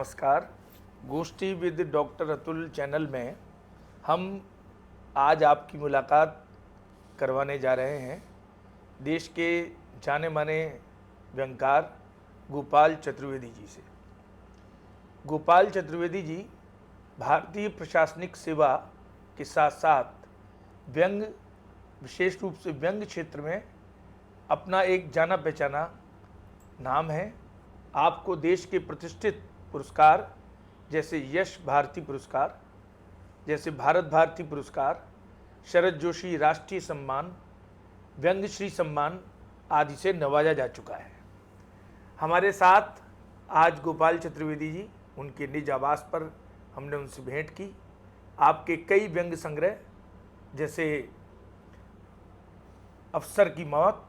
नमस्कार। गोष्ठी with doctor Atul channel में हम आज आपकी मुलाकात करवाने जा रहे हैं देश के जाने माने व्यंगकार गोपाल चतुर्वेदी जी से। गोपाल चतुर्वेदी जी भारतीय प्रशासनिक सेवा के साथ साथ व्यंग, विशेष रूप से व्यंग क्षेत्र में अपना एक जाना पहचाना नाम है। आपको देश के प्रतिष्ठित पुरस्कार जैसे यश भारती पुरस्कार, जैसे भारत भारती पुरस्कार, शरद जोशी राष्ट्रीय सम्मान, व्यंगश्री सम्मान आदि से नवाजा जा चुका है। हमारे साथ आज गोपाल चतुर्वेदी जी, उनके निज आवास पर हमने उनसे भेंट की। आपके कई व्यंग संग्रह जैसे अफसर की मौत,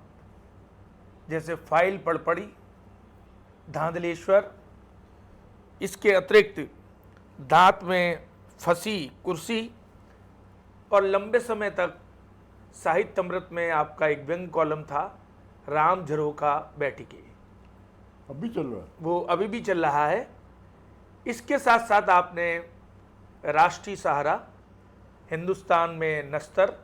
जैसे फाइल पड़पड़ी, धांधलेश्वर, इसके अतिरिक्त दांत में फंसी कुर्सी और लंबे समय तक साहित्य अमृत में आपका एक व्यंग कॉलम था राम झरोखा बैठिके, अभी चल रहा है। वो अभी भी चल रहा है। इसके साथ साथ आपने राष्ट्रीय सहारा, हिंदुस्तान में नस्तर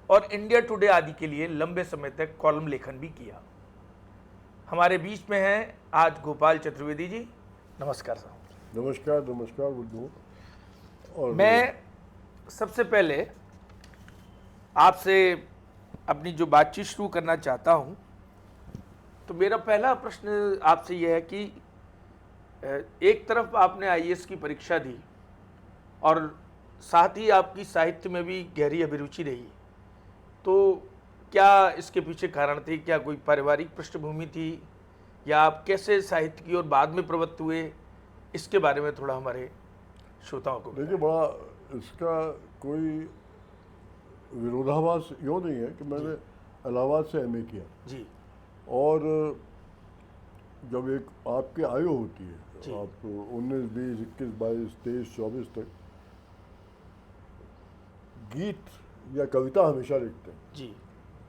और इंडिया टुडे आदि के लिए लंबे समय तक कॉलम लेखन भी किया। हमारे बीच में हैं आज गोपाल चतुर्वेदी जी। नमस्कार साहब। नमस्कार नमस्कार बुद्धू। और मैं सबसे पहले आपसे अपनी जो बातचीत शुरू करना चाहता हूं, तो मेरा पहला प्रश्न आपसे यह है कि एक तरफ आपने आईएएस की परीक्षा दी और साथ ही आपकी साहित्य में भी गहरी अभिरुचि रही, तो क्या इसके पीछे कारण थे? क्या कोई पारिवारिक पृष्ठभूमि थी या आप कैसे साहित्य की ओर बाद में प्रवृत्त हुए? इसके बारे में थोड़ा हमारे श्रोताओं को देखिए, बड़ा इसका कोई विरोधाभास यूँ नहीं है कि मैंने इलाहाबाद से एमए किया जी और जब एक आपकी आयु होती है, जी। आप 19, 20, 21, 22, 23, 24 तक गीत या कविता हमेशा लिखते हैं। जी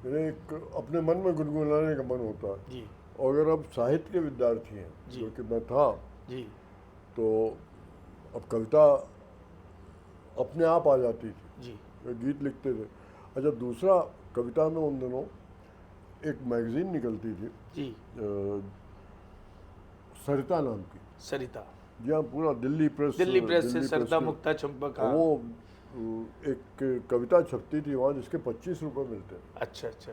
यानी एक अपने मन में गुनगुनाने का मन होता है। जी और अगर आप साहित्य के विद्यार्थी हैं, जी। जो कि मैं था, जी तो अब कविता अपने आप आ जाती थी, जी गीत लिखते थे। अच्छा, दूसरा, कविता में उन दिनों एक मैगजीन निकलती थी जी सरिता नाम की। सरिता, जी हाँ, पूरा दिल्ली प्रेस से सरिता के- मुक्ता चंपक। हाँ। वो एक कविता छपती थी वहाँ, जिसके 25 रुपये मिलते थे। अच्छा अच्छा।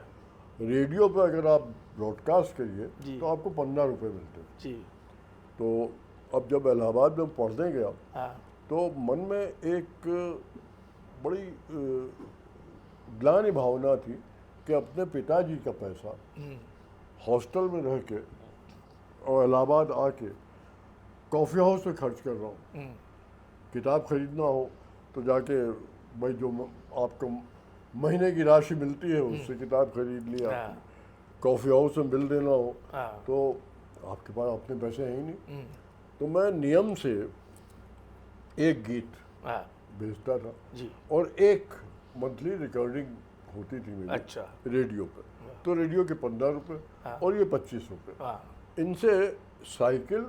रेडियो पे अगर आप ब्रॉडकास्ट करिए जी। तो आपको 15 रुपये मिलते थे। जी। तो अब जब इलाहाबाद में पढ़ने गया हाँ। तो मन में एक बड़ी ग्लानि भावना थी कि अपने पिताजी का पैसा हॉस्टल में रह के और इलाहाबाद आके कॉफ़ी हाउस में खर्च कर रहा हूँ। किताब खरीदना हो तो जाके भाई जो आपको महीने की राशि मिलती है उससे किताब खरीद लिया। हाँ। कॉफ़ी हाउस में बिल देना हो हाँ। तो आपके पास अपने पैसे हैं ही नहीं। तो मैं नियम से एक गीत हाँ। भेजता था जी। और एक मंथली रिकॉर्डिंग होती थी मेरी। अच्छा। रेडियो पे, तो रेडियो के 15 रुपये हाँ। और ये 25 रुपये। हाँ। इनसे साइकिल,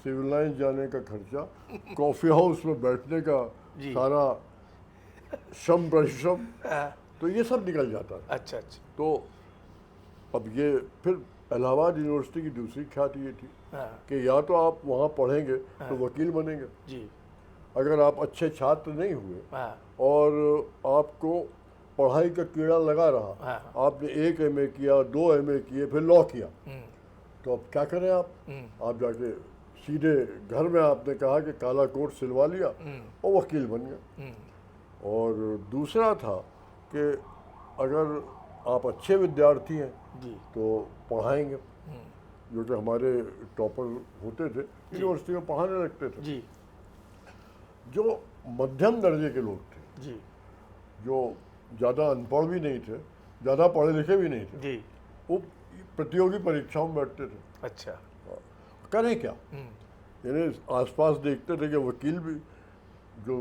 सिविल लाइन जाने का खर्चा, कॉफ़ी हाउस में बैठने का जी। सारा श्रम परिश्रम, हाँ। तो ये सब निकल जाता था। अच्छा अच्छा। तो अब ये फिर इलाहाबाद यूनिवर्सिटी की दूसरी ख्याति ये थी हाँ। कि या तो आप वहाँ पढ़ेंगे तो वकील बनेंगे, जी। अगर आप अच्छे छात्र नहीं हुए हाँ। और आपको पढ़ाई का कीड़ा लगा रहा, हाँ। आपने 1 एमए किया, 2 एमए किए, फिर लॉ किया, तो अब क्या करें आप जाके सीधे घर में आपने कहा कि काला कोट सिलवा लिया और वकील बन गए। और दूसरा था कि अगर आप अच्छे विद्यार्थी हैं जी। तो पढ़ाएंगे, जो कि हमारे टॉपर होते थे यूनिवर्सिटी में पढ़ाने लगते थे। जी। जो मध्यम दर्जे के लोग थे, जी। जो ज़्यादा अनपढ़ भी नहीं थे, ज़्यादा पढ़े लिखे भी नहीं थे, जी। वो प्रतियोगी परीक्षाओं में बैठते थे। अच्छा। करें क्या? यानी आसपास देखते थे कि वकील भी जो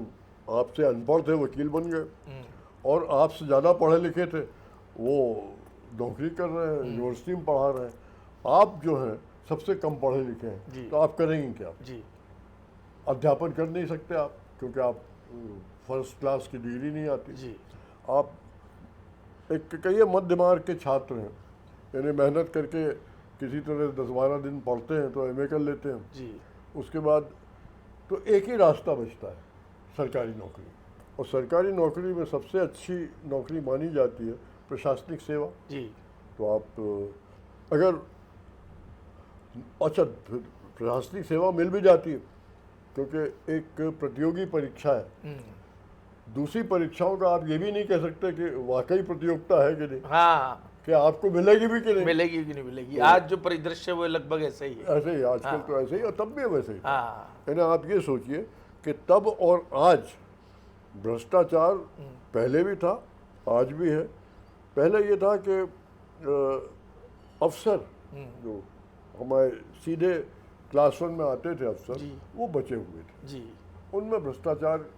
आपसे अनपढ़ थे वकील बन गए और आपसे ज़्यादा पढ़े लिखे थे वो नौकरी कर रहे हैं, यूनिवर्सिटी में पढ़ा रहे हैं। आप जो हैं सबसे कम पढ़े लिखे जी। हैं, तो आप करेंगे क्या? जी। अध्यापन कर नहीं सकते आप, क्योंकि आप फर्स्ट क्लास की डिग्री नहीं आती। जी आप एक कई मध्य मार्ग के छात्र हैं, यानी मेहनत करके किसी तरह 10-12 दिन पढ़ते हैं तो एमए कर लेते हैं। जी उसके बाद तो एक ही रास्ता बचता है, सरकारी नौकरी। और सरकारी नौकरी में सबसे अच्छी नौकरी मानी जाती है प्रशासनिक सेवा। जी तो आप अगर अच्छा प्रशासनिक सेवा मिल भी जाती है, क्योंकि एक प्रतियोगी परीक्षा है। दूसरी परीक्षाओं का आप ये भी नहीं कह सकते कि वाकई प्रतियोगिता है कि नहीं, हाँ, कि आपको मिलेगी भी कि नहीं। मिलेगी कि नहीं मिलेगी। आज जो परिदृश्य है वो लगभग ऐसा ही है। ऐसे ही आजकल तो ऐसे ही, और तब भी वैसे ही। हाँ यानी आप ये सोचिए कि तब और आज भ्रष्टाचार पहले भी था, आज भी है। पहले ये था कि अफसर जो हमारे सीधे क्लास 1 में आते थे अफसर, जी। वो बचे हुए थे, जी उनमें भ्रष्टाचार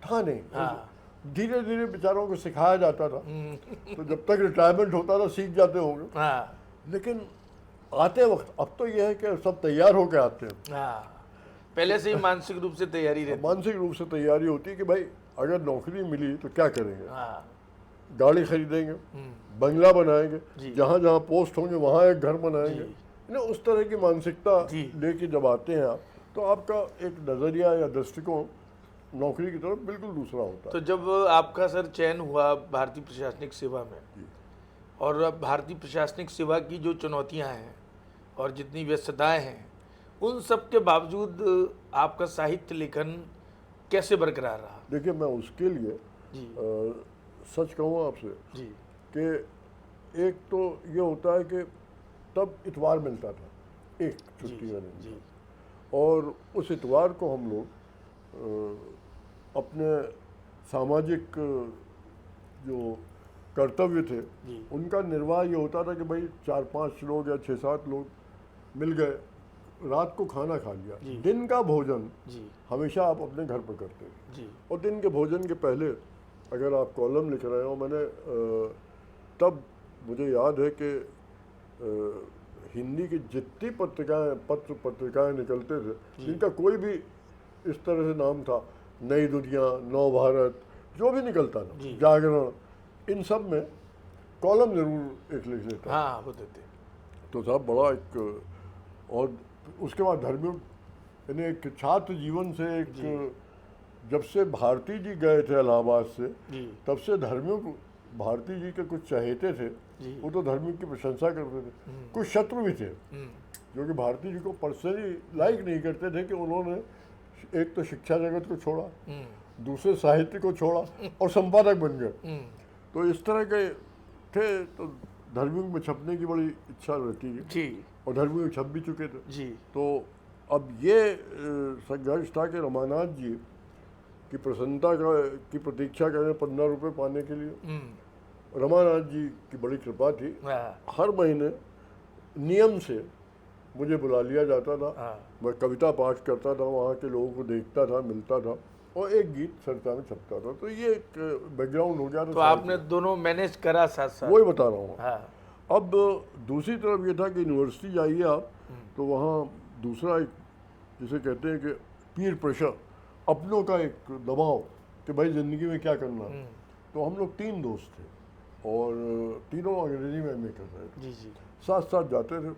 था नहीं। हाँ धीरे धीरे बेचारों को सिखाया जाता था, तो जब तक रिटायरमेंट होता था सीख जाते होंगे। हाँ लेकिन आते वक्त अब तो यह है कि सब तैयार होकर आते हैं। हाँ, पहले से ही मानसिक रूप से तैयारी रहती मानसिक रूप से तैयारी होती है कि भाई अगर नौकरी मिली तो क्या करेंगे, है। हाँ गाड़ी खरीदेंगे, बंगला बनाएंगे, जी। जहाँ जहाँ पोस्ट होंगे वहाँ एक घर बनाएंगे। जी। ना उस तरह की मानसिकता जी। लेके जब आते हैं आप, तो आपका एक नज़रिया या दृष्टिकोण नौकरी की तरफ बिल्कुल दूसरा होता है। तो जब आपका सर चयन हुआ भारतीय प्रशासनिक सेवा में, और अब भारतीय प्रशासनिक सेवा की जो चुनौतियां हैं और जितनी व्यस्तताएं हैं, उन सब के बावजूद आपका साहित्य लेखन कैसे बरकरार रहा? देखिए, मैं उसके लिए जी सच कहूँ आपसे जी कि एक तो ये होता है कि तब इतवार मिलता था, एक जी छुट्टी का दिन, जी और उस इतवार को हम लोग अपने सामाजिक जो कर्तव्य थे जी उनका निर्वाह ये होता था कि भाई 4-5 लोग या 6-7 लोग मिल गए, रात को खाना खा लिया। जी। दिन का भोजन जी हमेशा आप अपने घर पर करते हैं, जी और दिन के भोजन के पहले अगर आप कॉलम लिख रहे हो, मैंने तब मुझे याद है कि हिंदी की जितनी पत्रिकाएं निकलते थे, जिनका कोई भी इस तरह से नाम था, नई दुनिया, नव भारत, जो भी निकलता था, जी। जागरण, इन सब में कॉलम जरूर एक लिख लेता। हाँ होते थे। तो साहब बड़ा एक, और उसके बाद धर्मयुग, यानी एक छात्र जीवन से एक, जब से भारती जी गए थे इलाहाबाद से, जी तब से धर्मयुग, भारती जी के कुछ चहेते थे, जी वो तो धर्मयुग की प्रशंसा करते थे। कुछ शत्रु भी थे जो कि भारती जी को पर्सनली लाइक नहीं करते थे कि उन्होंने एक तो शिक्षा जगत को छोड़ा, दूसरे साहित्य को छोड़ा और संपादक बन गए। तो इस तरह के थे, तो धर्मयुग में छपने की बड़ी इच्छा रहती थी, जी और धर्मयुग छप भी चुके थे। जी तो अब ये संघर्ष था कि रमानाथ जी की प्रसन्नता की प्रतीक्षा करें 15 रुपये पाने के लिए। रमानाथ जी की बड़ी कृपा थी, हाँ हर महीने नियम से मुझे बुला लिया जाता था। हाँ मैं कविता पाठ करता था, वहाँ के लोगों को देखता था, मिलता था, और एक गीत सरिता में छपता था। तो ये एक बैकग्राउंड हो गया था। तो आपने दोनों मैनेज करा साथ साथ? वही बता रहा हूँ। हाँ अब दूसरी तरफ ये था कि यूनिवर्सिटी जाइए आप, तो वहाँ दूसरा एक, जिसे कहते हैं कि पीर प्रेशर, अपनों का एक दबाव कि भाई ज़िंदगी में क्या करना। तो हम लोग 3 दोस्त थे, और तीनों अंग्रेजी में एमए कर रहे थे, जी जी साथ साथ जाते थे।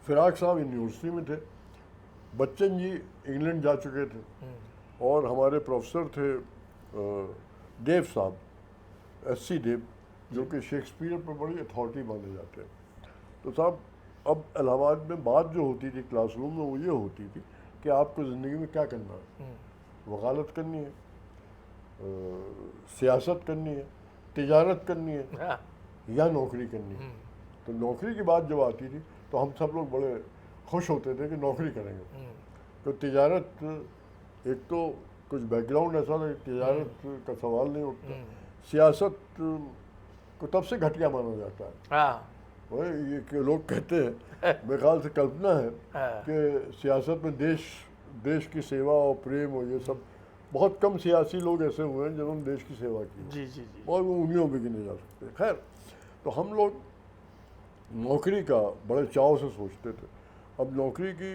फिराक साहब यूनिवर्सिटी में थे, बच्चन जी इंग्लैंड जा चुके थे, और हमारे प्रोफेसर थे देव साहब, SC देव, जो कि शेक्सपियर पर बड़ी अथॉरिटी माने जाते हैं। तो साहब, अब इलाहाबाद में बात जो होती थी क्लासरूम में, वो ये होती थी कि आपको ज़िंदगी में क्या करना है। वकालत करनी है, सियासत करनी है, तिजारत करनी है, हाँ या नौकरी करनी है। तो नौकरी की बात जब आती थी तो हम सब लोग बड़े खुश होते थे कि नौकरी करेंगे। तो तिजारत, एक तो कुछ बैकग्राउंड ऐसा था, तिजारत का सवाल नहीं उठता। सियासत को तब से घटिया माना जाता है। हाँ वही ये कि लोग कहते हैं, मेरे ख्याल से कल्पना है हाँ कि सियासत में देश की सेवा और प्रेम और ये सब, बहुत कम सियासी लोग ऐसे हुए हैं जिन्होंने देश की सेवा की, जी जी जी और वो उंगलियों पे गिने जा सकते। खैर, तो हम लोग नौकरी का बड़े चाव से सोचते थे। अब नौकरी की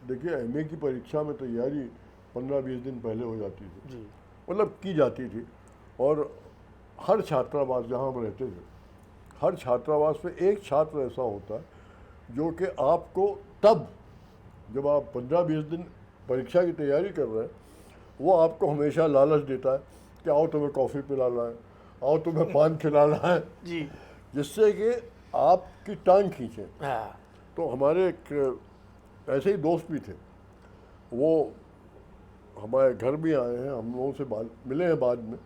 देखिए एमए की परीक्षा में तैयारी 15-20 दिन पहले हो जाती थी, जी। मतलब की जाती थी। और हर छात्रावास जहाँ हम रहते थे, हर छात्रावास में एक छात्र ऐसा होता है जो कि आपको तब जब आप 15-20 दिन परीक्षा की तैयारी कर रहे हैं, वो आपको हमेशा लालच देता है कि आओ तुम्हें कॉफ़ी पिलाना है, आओ तुम्हें पान खिलाना है, जी। जिससे कि आपकी टांग खींचे। हाँ। तो हमारे एक ऐसे ही दोस्त भी थे, वो हमारे घर भी आए हैं, हम लोगों से बात मिले हैं, बाद में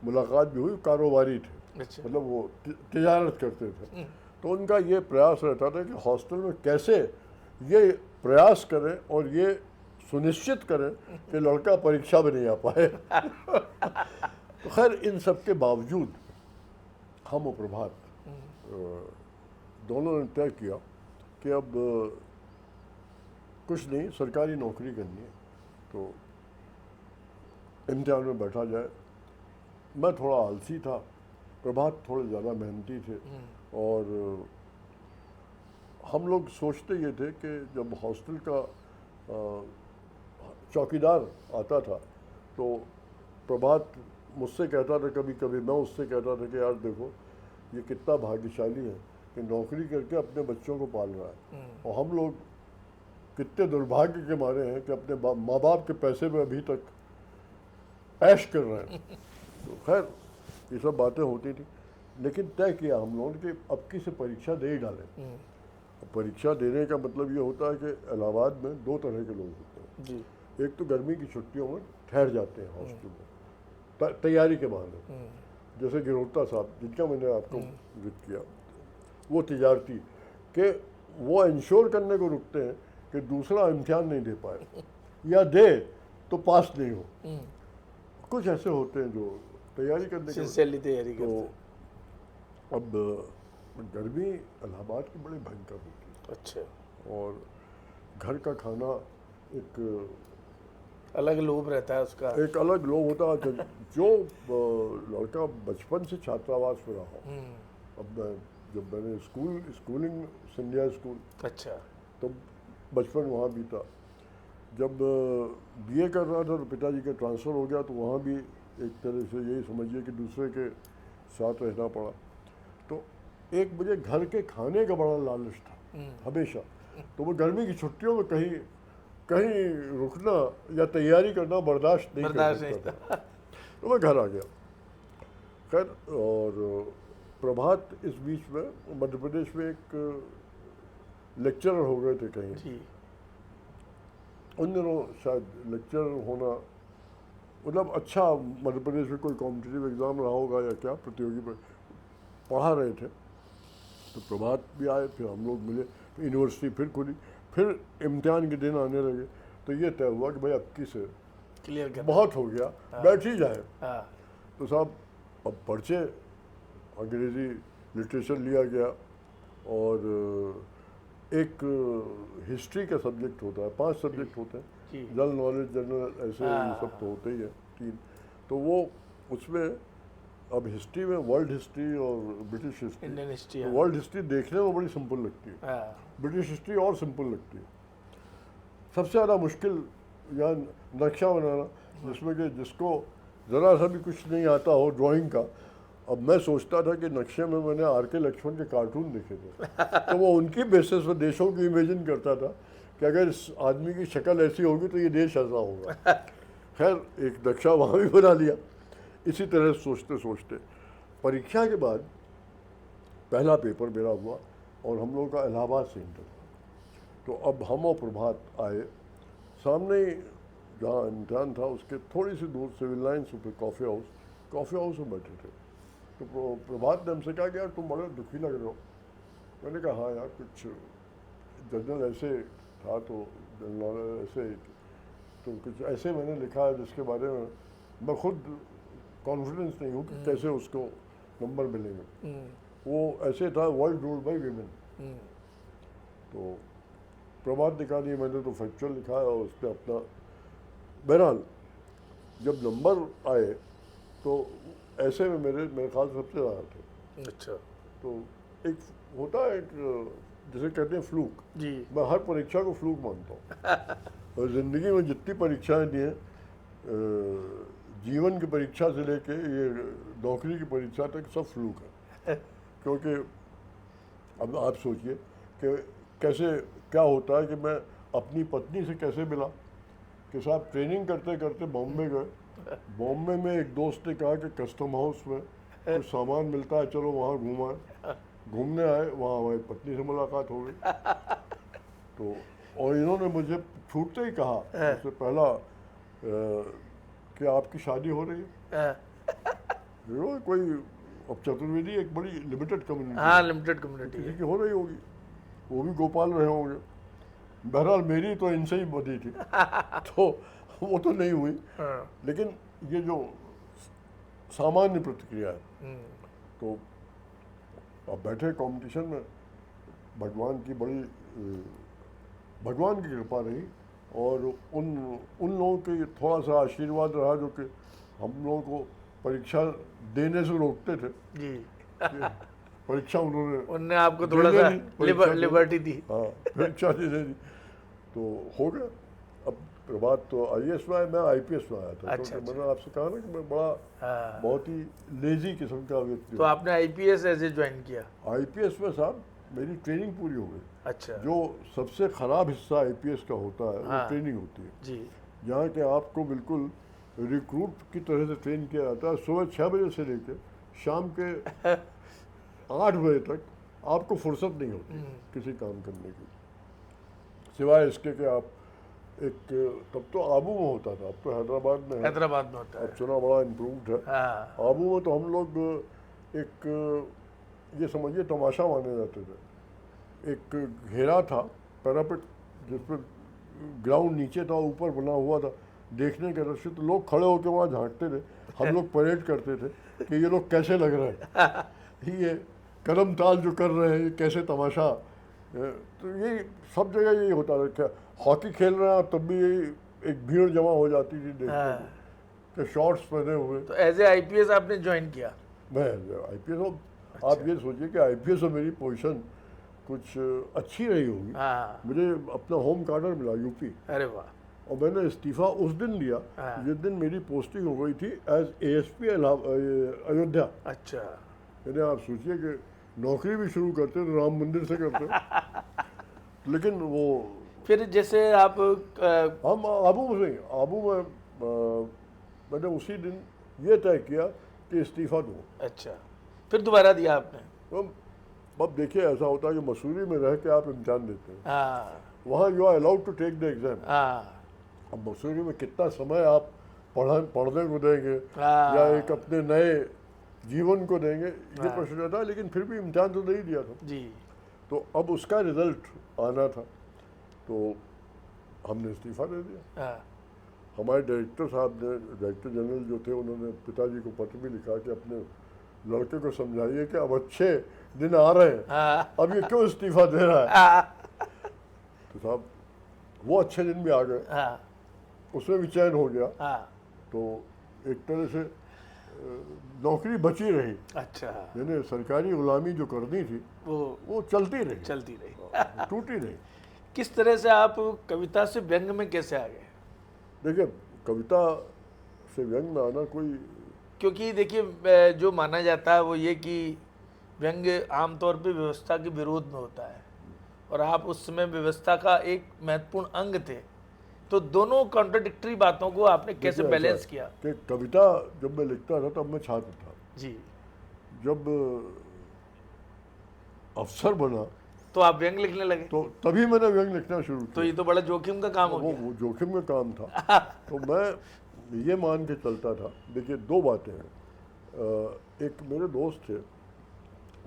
मुलाकात भी हुई, कारोबारी थे, अच्छा। मतलब वो तिजारत करते थे। तो उनका ये प्रयास रहता था कि हॉस्टल में कैसे ये प्रयास करें और ये सुनिश्चित करें कि लड़का परीक्षा में नहीं आ पाए। तो खैर इन सब के बावजूद हम और प्रभात दोनों ने तय किया कि अब कुछ नहीं, सरकारी नौकरी करनी है तो इम्तिहान में बैठा जाए। मैं थोड़ा आलसी था, प्रभात थोड़े ज़्यादा मेहनती थे। और हम लोग सोचते ये थे कि जब हॉस्टल का चौकीदार आता था तो प्रभात मुझसे कहता था, कभी कभी मैं उससे कहता था कि यार देखो ये कितना भाग्यशाली है कि नौकरी करके अपने बच्चों को पाल रहा है, और हम लोग कितने दुर्भाग्य के मारे हैं कि अपने माँ बाप के पैसे में अभी तक ऐश कर रहे हैं। तो खैर ये सब बातें होती थी, लेकिन तय किया हम लोगों ने कि अब की से परीक्षा दे ही डालें। परीक्षा देने का मतलब ये होता है कि इलाहाबाद में दो तरह के लोग होते हैं जी। एक तो गर्मी की छुट्टियों में ठहर जाते हैं हॉस्टल में तैयारी के बहाने, जैसे गिरोता साहब जिनका मैंने आपको जिक्र किया, वो तिजारती कि वो इंश्योर करने को रुकते हैं कि दूसरा इम्तिहान नहीं दे पाए या दे तो पास नहीं हो। कुछ ऐसे होते हैं जो तैयारी करने के सिंसियरली तैयारी तो करते अब गर्मी इलाहाबाद की बड़ी भयंकर होती है। अच्छा। और घर का खाना एक अलग लोभ रहता है उसका। एक अलग लोग होता है। जो लड़का बचपन से छात्रावास में रहा, अब जब मैंने स्कूलिंग सिंधिया स्कूल, अच्छा। तो बचपन वहाँ भी था। जब बीए कर रहा था तो पिताजी का ट्रांसफ़र हो गया, तो वहाँ भी एक तरह से यही समझिए कि दूसरे के साथ रहना पड़ा। तो एक मुझे घर के खाने का बड़ा लालच था हमेशा। तो वो गर्मी की छुट्टियों में कहीं कहीं रुकना या तैयारी करना बर्दाश्त नहीं कर सकता था। तो मैं घर आ गया। खैर और प्रभात इस बीच में मध्य प्रदेश में एक लेक्चरर हो गए थे कहीं। जी। उन दिनों शायद लेक्चरर होना मतलब अच्छा, मध्य प्रदेश में कोई कॉम्पिटिटिव एग्ज़ाम रहा होगा या क्या, प्रतियोगी पर पढ़ा रहे थे। तो प्रभात भी आए, फिर हम लोग मिले, फिर यूनिवर्सिटी फिर खुली, फिर इम्तिहान के दिन आने लगे। तो ये तय हुआ कि भाई अब की से क्लियर कर बहुत हो गया, बैठ ही जाए। हाँ। तो साहब अब पर्चे अंग्रेज़ी लिटरेचर लिया गया, और एक हिस्ट्री का सब्जेक्ट होता है, 5 सब्जेक्ट होते हैं, जी। जनरल नॉलेज, जनरल ऐसे ये सब तो होते ही है 3। तो वो उसमें अब हिस्ट्री में वर्ल्ड हिस्ट्री और ब्रिटिश हिस्ट्री, इंडियन हिस्ट्री। तो वर्ल्ड हिस्ट्री देखने में बड़ी सिंपल लगती है, हाँ। ब्रिटिश हिस्ट्री और सिंपल लगती है। सबसे ज़्यादा मुश्किल या नक्शा बनाना, जिसमें कि जिसको ज़रा सा भी कुछ नहीं आता हो ड्राइंग का। अब मैं सोचता था कि नक्शे में मैंने आर.के. लक्ष्मण के कार्टून देखे थे, तो वो उनकी बेसिस पर देशों की इमेजिन करता था कि अगर इस आदमी की शक्ल ऐसी होगी तो ये देश ऐसा होगा। खैर एक नक्शा वहाँ भी बना लिया। इसी तरह सोचते सोचते परीक्षा के बाद पहला पेपर मेरा हुआ, और हम लोगों का इलाहाबाद से इंटर था। तो अब हम और प्रभात आए, सामने जहाँ इम्तिहान था उसके थोड़ी सी दूर सिविल लाइन्स पे कॉफ़ी हाउस में बैठे थे। तो प्रभात ने हमसे कहा कि यार तुम बड़े दुखी लग रहे हो। मैंने कहा हाँ यार, कुछ जनरल ऐसे था, तो जनरल ऐसे तो कुछ ऐसे मैंने लिखा है जिसके बारे में मैं खुद कॉन्फिडेंस नहीं हूँ कि कैसे उसको नंबर मिलेंगे। वो ऐसे था, वर्ल्ड रूल्ड बाय वीमेन। तो प्रभात ने कहा नहीं, मैंने तो फैक्चुअल लिखा है, और उस पर अपना। बहरहाल जब नंबर आए तो ऐसे में मेरे ख्याल सबसे ज़्यादा थे। अच्छा। तो एक होता है, एक जैसे कहते हैं फ्लूक, जी मैं हर परीक्षा को फ्लूक मानता हूँ। और ज़िंदगी में जितनी परीक्षाएं दी हैं, जीवन की परीक्षा से लेके ये नौकरी की परीक्षा तक सब फ्लूक है। क्योंकि अब आप सोचिए कि कैसे क्या होता है कि मैं अपनी पत्नी से कैसे मिला कि साहब ट्रेनिंग करते करते बॉम्बे गए। बॉम्बे में एक दोस्त ने कहा कि कस्टम हाउस में कुछ सामान मिलता है, चलो वहाँ घूमाए। घूमने आए, वहाँ हमारी पत्नी से मुलाकात हो गई। तो और इन्होंने मुझे छूटते ही कहा उससे पहला कि आपकी शादी हो रही है। कोई अब चतुर्वेदी एक बड़ी लिमिटेड कम्युनिटी, हाँ लिमिटेड कम्युनिटी किसी है। की हो रही होगी, वो भी गोपाल रहे होंगे। बहरहाल मेरी तो इनसे ही बनी थी, तो वो तो नहीं हुई। लेकिन ये जो सामान्य प्रतिक्रिया है, तो अब बैठे कंपटीशन में, भगवान की बड़ी भगवान की कृपा रही और उन लोगों के थोड़ा सा आशीर्वाद रहा जो कि हम लोगों को परीक्षा देने से रोकते थे। जी परीक्षा उनने आपको थोड़ा सा लिबर्टी दी। हाँ, परीक्षा देने दी तो हो गया। अब बात तो आईएएस में आया, मैं आईपीएस में आया था। अच्छा, क्योंकि मैंने आपसे कहा ना कि मैं बड़ा बहुत ही लेजी किस्म का व्यक्ति। तो आपने आईपीएस ऐसे ज्वाइन किया? आईपीएस में साहब मेरी ट्रेनिंग पूरी हो गई। अच्छा। जो सबसे ख़राब हिस्सा आईपीएस का होता है वो ट्रेनिंग होती है जी। जहाँ के आपको बिल्कुल रिक्रूट की तरह से ट्रेन किया जाता है। सुबह 6 बजे से लेकर शाम के 8 बजे तक आपको फुर्सत नहीं होती किसी काम करने की, सिवाय इसके कि आप एक, तब तो आबू में होता था, अब तो हैदराबाद में है। हैदराबाद में होता है। अब सुना बड़ा इम्प्रूव्ड है। आबू में तो हम लोग एक ये समझिए तमाशा माने जाते थे। एक घेरा था पैरापेट जिसमें ग्राउंड नीचे था, ऊपर बना हुआ था, देखने के दृष्टि तो लोग खड़े होकर वहाँ झांकते थे। हम लोग परेड करते थे कि ये लोग कैसे लग रहे हैं, ये कदम ताल जो कर रहे हैं, ये कैसे तमाशा। तो ये सब जगह यही होता था। क्या हॉकी खेल रहे हैं तब भी यही एक भीड़ जमा हो जाती थी देखने को, शॉर्ट्स पहने हुए। तो एज ए आईपीएस आपने ज्वाइन किया? मैं आईपीएस हो। अच्छा। आप ये सोचिए कि आईपीएस में मेरी पोजीशन कुछ अच्छी रही होगी। मुझे अपना होम कार्डर मिला यूपी। अरे वाह। और मैंने इस्तीफा उस दिन दिया जिस दिन मेरी पोस्टिंग हो गई थी एज एएसपी अयोध्या। अच्छा। यानी आप सोचिए कि नौकरी भी शुरू करते तो राम मंदिर से करते। लेकिन वो फिर जैसे आप हम आबू में मैंने उसी दिन ये तय किया कि इस्तीफा दूँ। अच्छा, फिर दोबारा दिया आपने? तो अब देखिए ऐसा होता है कि मसूरी में रह के आप इम्तिहान देते हैं, वहाँ you are allowed to take the exam. अब मसूरी में कितना समय आप पढ़ने को देंगे या एक अपने नए जीवन को देंगे, ये प्रश्न रहता है। लेकिन फिर भी इम्तिहान तो नहीं दिया था जी। तो अब उसका रिजल्ट आना था, तो हमने इस्तीफा दे दिया। हमारे डायरेक्टर साहब ने, डायरेक्टर जनरल जो थे, उन्होंने पिताजी को पत्र भी लिखा कि अपने लड़के को समझाइए कि अब अच्छे दिन आ रहे हैं, अब ये क्यों इस्तीफा दे रहा है। तो साहब वो अच्छे दिन भी आ गए, उसमें भी चयन हो गया। तो एक तरह से नौकरी बची रही। अच्छा। यानी सरकारी गुलामी जो करनी थी वो चलती रही, टूटी नहीं। किस तरह से आप कविता से व्यंग में कैसे आ गए? देखिए, कविता से व्यंग में आना कोई, क्योंकि देखिए जो माना जाता है वो ये कि व्यंग आमतौर पे व्यवस्था के विरोध में होता है और आप उस समय व्यवस्था का एक महत्वपूर्ण अंग थे, तो दोनों कॉन्ट्राडिक्टरी बातों को आपने कैसे बैलेंस किया? कि कविता जब मैं लिखता था तब मैं छात्र था जी, जब अफसर बना तो आप व्यंग लिखने लगे? तो तभी मैंने व्यंग लिखना शुरू किया। तो ये तो बड़ा जोखिम का काम हो गया। वो जोखिम का काम था। तो मैं ये मान के चलता था, देखिए दो बातें हैं। एक मेरे दोस्त थे,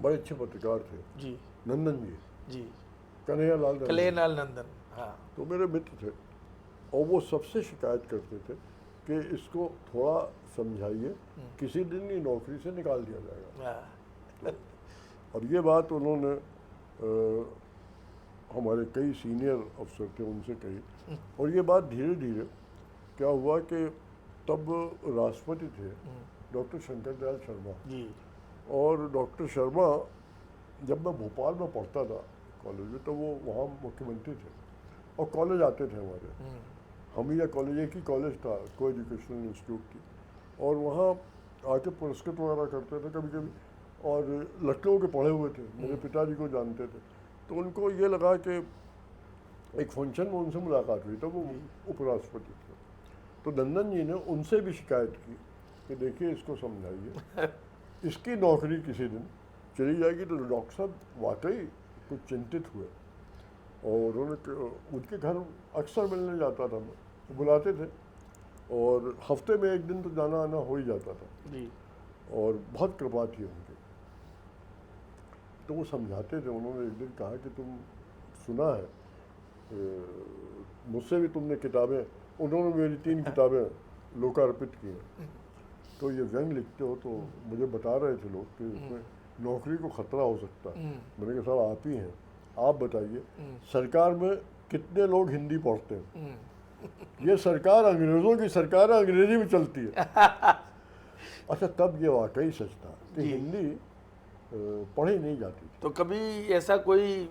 बड़े अच्छे पत्रकार थे जी, नंदन जी, कन्हैयालाल नंदन। हाँ, तो मेरे मित्र थे और वो सबसे शिकायत करते थे कि इसको थोड़ा समझाइए, किसी दिन ही नौकरी से निकाल दिया जाएगा। और ये बात उन्होंने हमारे कई सीनियर अफसर थे उनसे कही, और ये बात धीरे धीरे क्या हुआ कि तब राष्ट्रपति थे डॉक्टर शंकर दयाल शर्मा जी। और डॉक्टर शर्मा, जब मैं भोपाल में पढ़ता था कॉलेज में, तो वो वहाँ मुख्यमंत्री थे और कॉलेज आते थे हमारे। हमीरा कॉलेज एक ही कॉलेज था, को एजुकेशनल इंस्टीट्यूट की, और वहाँ आके पुरस्कृत वगैरह करते थे कभी कभी, और लखनऊ के पढ़े हुए थे, मेरे पिताजी को जानते थे। तो उनको ये लगा कि एक फंक्शन में उनसे मुलाकात हुई, तो वो उपराष्ट्रपति थे। तो नंदन जी ने उनसे भी शिकायत की कि देखिए इसको समझाइए, इसकी नौकरी किसी दिन चली जाएगी। तो डॉक्टर साहब वाकई कुछ चिंतित हुए, और उनके घर अक्सर मिलने जाता था मैं, तो बुलाते थे, और हफ्ते में एक दिन तो जाना आना हो ही जाता था जी। और बहुत कृपा थी उनकी। तो वो समझाते थे। उन्होंने एक दिन कहा कि तुम सुना है, मुझसे भी तुमने किताबें, उन्होंने मेरी 3 किताबें लोकार्पित की हैं, तो ये व्यंग लिखते हो, तो मुझे बता रहे थे लोग कि इसमें नौकरी को खतरा हो सकता है। मैंने कहा साहब आप ही हैं, आप बताइए सरकार में कितने लोग हिंदी पढ़ते हैं? ये सरकार अंग्रेज़ों की सरकार है, अंग्रेजी में चलती है। अच्छा, तब ये वाकई सच था कि हिंदी पढ़ी नहीं जाती थी। तो कभी ऐसा कोई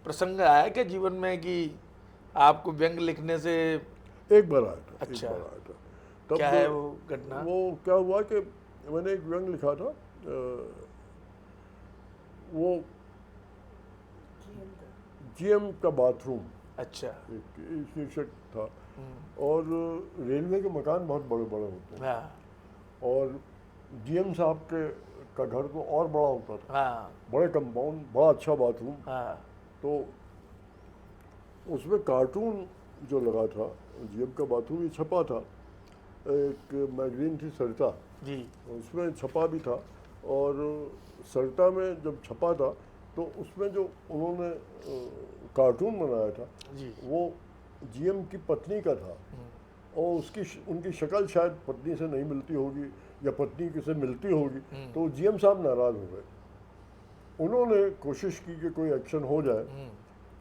प्रसंग आया क्या जीवन में कि आपको व्यंग लिखने से? एक बार आया था। अच्छा। एक बार आया था। तब क्या है वो घटना? वो क्या हुआ कि मैंने एक व्यंग लिखा था, वो जीएम का बाथरूम, अच्छा। एक शीर्षक था। और रेलवे के मकान बहुत बड़े बड़े होते हैं, हाँ और जीएम साहब का घर तो और बड़ा होता था, हाँ बड़े कंपाउंड, बड़ा अच्छा बाथरूम। हाँ। तो उसमें कार्टून जो लगा था, जीएम का बाथरूम, ये छपा था। एक मैगजीन थी सरिता, जी। उसमें छपा भी था। और सरिता में जब छपा था तो उसमें जो उन्होंने कार्टून बनाया था जी। वो जीएम की पत्नी का था, और उनकी शक्ल शायद पत्नी से नहीं मिलती होगी, या पत्नी किसे मिलती होगी। तो जीएम साहब नाराज़ हो गए। उन्होंने कोशिश की कि कोई एक्शन हो जाए,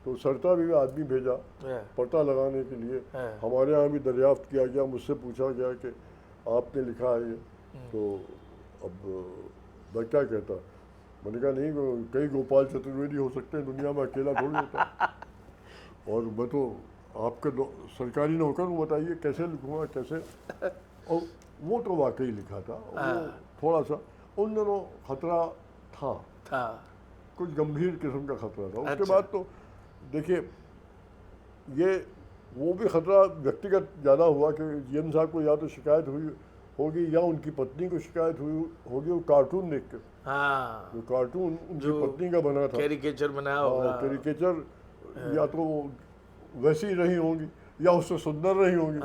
तो सरिता भी आदमी भेजा पता लगाने के लिए। हमारे यहाँ भी दरियाफ्त किया गया, मुझसे पूछा गया कि आपने लिखा है ये, तो अब मैं क्या कहता। मैंने कहा नहीं, कई गोपाल चतुर्वेदी हो सकते हैं दुनिया में, अकेला थोड़ी होता है। और मैं तो आपके सरकारी नौकर हूँ, बताइए कैसे लिखूँगा, कैसे। और वो तो वाकई लिखा था। वो थोड़ा सा उन दिनों खतरा था, कुछ गंभीर किस्म का खतरा था। उसके बाद तो देखिए, ये वो भी खतरा व्यक्तिगत ज़्यादा हुआ कि जीएम साहब को या तो शिकायत हुई होगी, या उनकी पत्नी को शिकायत हुई होगी, वो कार्टून देख के। हाँ, जो कार्टून उनकी पत्नी का बना था, कैरिकेचर बनाया होगा। कैरिकेचर, या तो वैसी रही होंगी या उससे सुंदर रही होंगी।